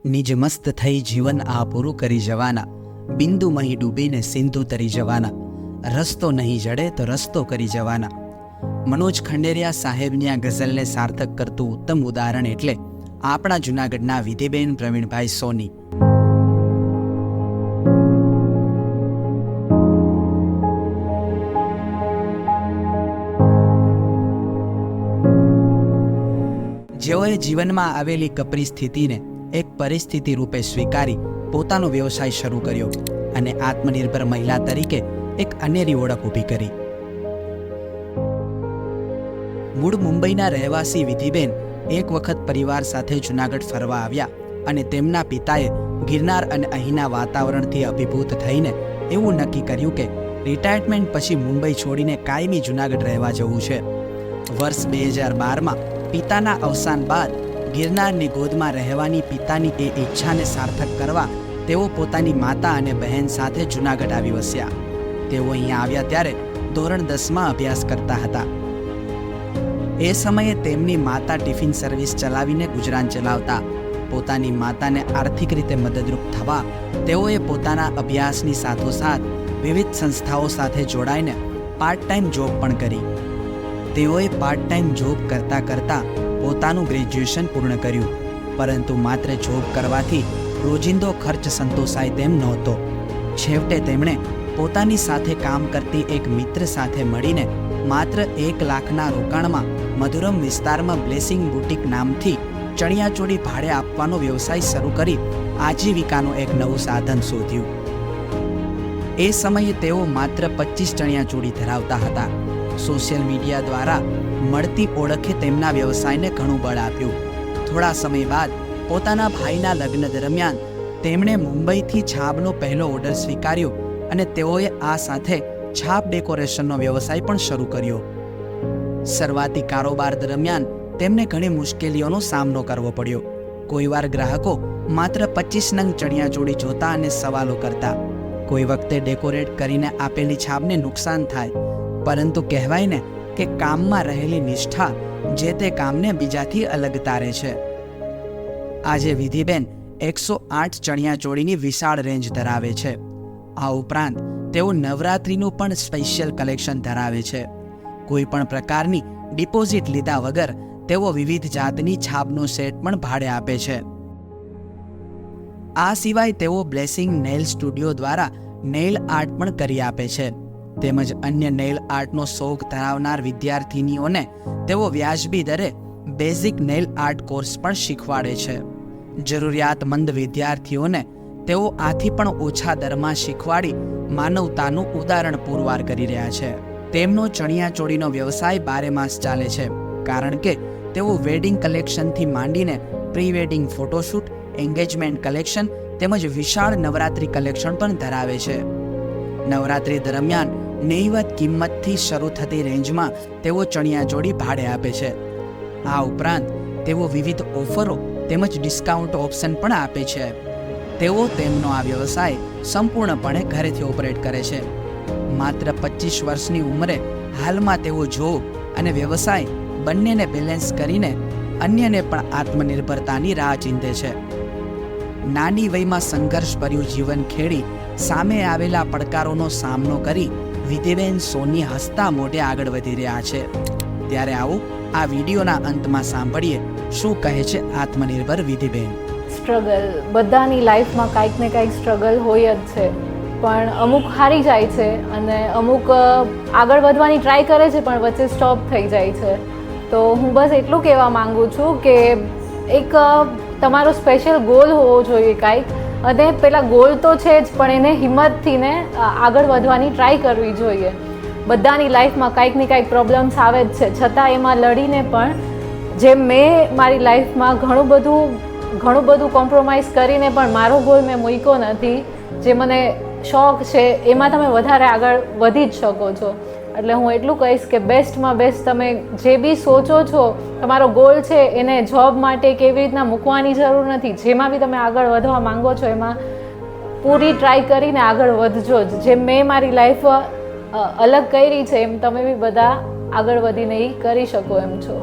નિજ મસ્ત થઈ જીવન આ પૂરું કરી જવાના, બિંદુમહી ડૂબીને સિંધુ તરી જવાના, રસ્તો નહીં જડે તો રસ્તો કરી જવાના. મનોજ ખંડેરિયા સાહેબની આ ગઝલને સાર્થક કરતું ઉત્તમ ઉદાહરણ એટલે આપણા જૂનાગઢના વિધિબેન પ્રવીણભાઈ સોની. જેઓએ જીવનમાં આવેલી કપરી સ્થિતિને એક પરિસ્થિતિ રૂપે સ્વીકારી પોતાનો વ્યવસાય શરૂ કર્યો અને આત્મનિર્ભર મહિલા તરીકે એક અનેરી ઓળખ ઊભી કરી. મૂળ મુંબઈના રહેવાસી વિધિબેન એક વખત પરિવાર સાથે જૂનાગઢ ફરવા આવ્યા અને તેમના પિતાએ ગિરનાર અને અહીંના વાતાવરણથી અભિભૂત થઈને એવું નક્કી કર્યું કે રિટાયરમેન્ટ પછી મુંબઈ છોડીને કાયમી જૂનાગઢ રહેવા જવું છે. વર્ષ 2012માં પિતાના અવસાન બાદ ગિરનારની ગોદમાં રહેવાની પિતાની એ ઈચ્છાને સાર્થક કરવા તેઓ પોતાની માતા અને બહેન સાથે જૂનાગઢ આવી વસ્યા. તેઓ અહીંયા આવ્યા ત્યારે ધોરણ 10માં અભ્યાસ કરતા હતા. એ સમયે તેમની માતા ટિફિન સર્વિસ ચલાવીને ગુજરાન ચલાવતા. પોતાની માતાને આર્થિક રીતે મદદરૂપ થવા તેઓએ પોતાના અભ્યાસની સાથોસાથ વિવિધ સંસ્થાઓ સાથે જોડાઈને પાર્ટ ટાઈમ જોબ પણ કરી. તેઓએ પાર્ટ ટાઈમ જોબ કરતાં કરતાં પોતાનું ગ્રેજ્યુએશન પૂર્ણ કર્યું, પરંતુ માત્ર જોબ કરવાથી રોજિંદો ખર્ચ સંતોષાય તેમ નહોતો. છેવટે તેમણે પોતાની સાથે કામ કરતી એક મિત્ર સાથે મળીને માત્ર 1 લાખના રોકાણમાં મધુરમ વિસ્તારમાં બ્લેસિંગ બુટીક નામથી ચણિયાચોળી ભાડે આપવાનો વ્યવસાય શરૂ કરી આજીવિકાનું એક નવું સાધન શોધ્યું. એ સમયે તેઓ માત્ર 25 ચણિયાચોળી ધરાવતા હતા. સોશિયલ મીડિયા દ્વારા મળતી ઓળખે તેમના વ્યવસાયને ઘણું બળ આપ્યું. થોડા સમય બાદ પોતાના ભાઈના લગ્ન દરમિયાન તેમણે મુંબઈથી છાબનો પહેલો ઓર્ડર સ્વીકાર્યો અને તેઓએ આ સાથે છાપ ડેકોરેશનનો વ્યવસાય પણ શરૂ કર્યો. શરૂઆતી કારોબાર દરમિયાન તેમને ઘણી મુશ્કેલીઓનો સામનો કરવો પડ્યો. કોઈવાર ગ્રાહકો માત્ર 25 નંગ ચણિયાચોળી જોતા અને સવાલો કરતા. કોઈ વખતે ડેકોરેટ કરીને આપેલી છાપને નુકસાન થાય, પરંતુ કહેવાય ને કે કામમાં રહેલી નિષ્ઠા જે તે કામને બીજાથી અલગ તારે છે. આજે વિધિબેન 108 ચણિયાચોળીની વિશાળ રેન્જ ધરાવે છે. આ ઉપરાંત તેઓ નવરાત્રિનું પણ સ્પેશિયલ કલેક્શન ધરાવે છે. કોઈ પણ પ્રકારની ડિપોઝિટ લીધા વગર તેઓ વિવિધ જાતની છાપનો સેટ પણ ભાડે આપે છે. આ સિવાય તેઓ બ્લેસિંગ નેઇલ સ્ટુડિયો દ્વારા નેઇલ આર્ટ પણ કરી આપે છે. તેમજ અન્ય નેઇલ આર્ટનો શોખ ધરાવનાર વિદ્યાર્થીનીઓને તેઓ વ્યાજબી દરે બેઝિક નેઇલ આર્ટ કોર્સ પણ શીખવાડે છે. જરૂરિયાતમંદ વિદ્યાર્થીઓને તેઓ આથી પણ ઓછા દરમાં શીખવાડી માનવતાનું ઉદાહરણ પુરવાર કરી રહ્યા છે. તેમનો ચણિયાચોળીનો વ્યવસાય 12 માસ ચાલે છે, કારણ કે તેઓ વેડિંગ કલેક્શનથી માંડીને pre wedding photoshoot, engagement collection તેમજ વિશાળ નવરાત્રિ કલેક્શન પણ ધરાવે છે. નવરાત્રિ દરમિયાન નહીવત કિંમતથી શરૂ થતી રેન્જમાં તેઓ ચણિયાચોળી ભાડે આપે છે. આ ઉપરાંત તેઓ વિવિધ ઓફરો તેમજ ડિસ્કાઉન્ટ ઓપ્શન પણ આપે છે. તેઓ તેમનો આ વ્યવસાય સંપૂર્ણપણે ઘરેથી ઓપરેટ કરે છે. માત્ર 25 વર્ષની ઉંમરે હાલમાં તેઓ જોબ અને વ્યવસાય બંનેને બેલેન્સ કરીને અન્યને પણ આત્મનિર્ભરતાની રાહ ચીંધે છે. નાની વયમાં સંઘર્ષભર્યું જીવન ખેડી સામે આવેલા પડકારોનો સામનો કરી વિધિબેન સોની હસતા મોઢે આગળ વધી રહ્યા છે. ત્યારે આવો આ વિડીયોના અંતમાં સાંભળીએ શું કહે છે આત્મનિર્ભર વિધિબેન. સ્ટ્રગલ બધાની લાઈફમાં કાંઈક ને કાંઈક સ્ટ્રગલ હોય જ છે, પણ અમુક હારી જાય છે અને અમુક આગળ વધવાની ટ્રાય કરે છે પણ વચ્ચે સ્ટોપ થઈ જાય છે. તો હું બસ એટલું કહેવા માંગુ છું કે એક તમારો સ્પેશિયલ ગોલ હોવો જોઈએ કાંઈક, અને પેલા ગોલ તો છે જ પણ એને હિંમતથી ને આગળ વધવાની ટ્રાય કરવી જોઈએ. બધાની લાઈફમાં કાંઈક ને કાંઈક પ્રોબ્લેમ્સ આવે જ છે, છતાં એમાં લડીને પણ જેમ મેં મારી લાઈફમાં ઘણું બધું કોમ્પ્રોમાઇઝ કરીને પણ મારો ગોલ મેં મૂક્યો નથી. જે મને શોખ છે એમાં તમે વધારે આગળ વધી જ શકો છો. એટલે હું એટલું કહીશ કે બેસ્ટમાં બેસ્ટ તમે જે બી સોચો છો, તમારો ગોલ છે, એને જોબ માટે કેવી રીતના મૂકવાની જરૂર નથી. જેમાં બી તમે આગળ વધવા માંગો છો એમાં પૂરી ટ્રાય કરીને આગળ વધજો જ. જેમ મેં મારી લાઈફ અલગ કરી છે એમ તમે બી બધા આગળ વધીને એ કરી શકો એમ છો.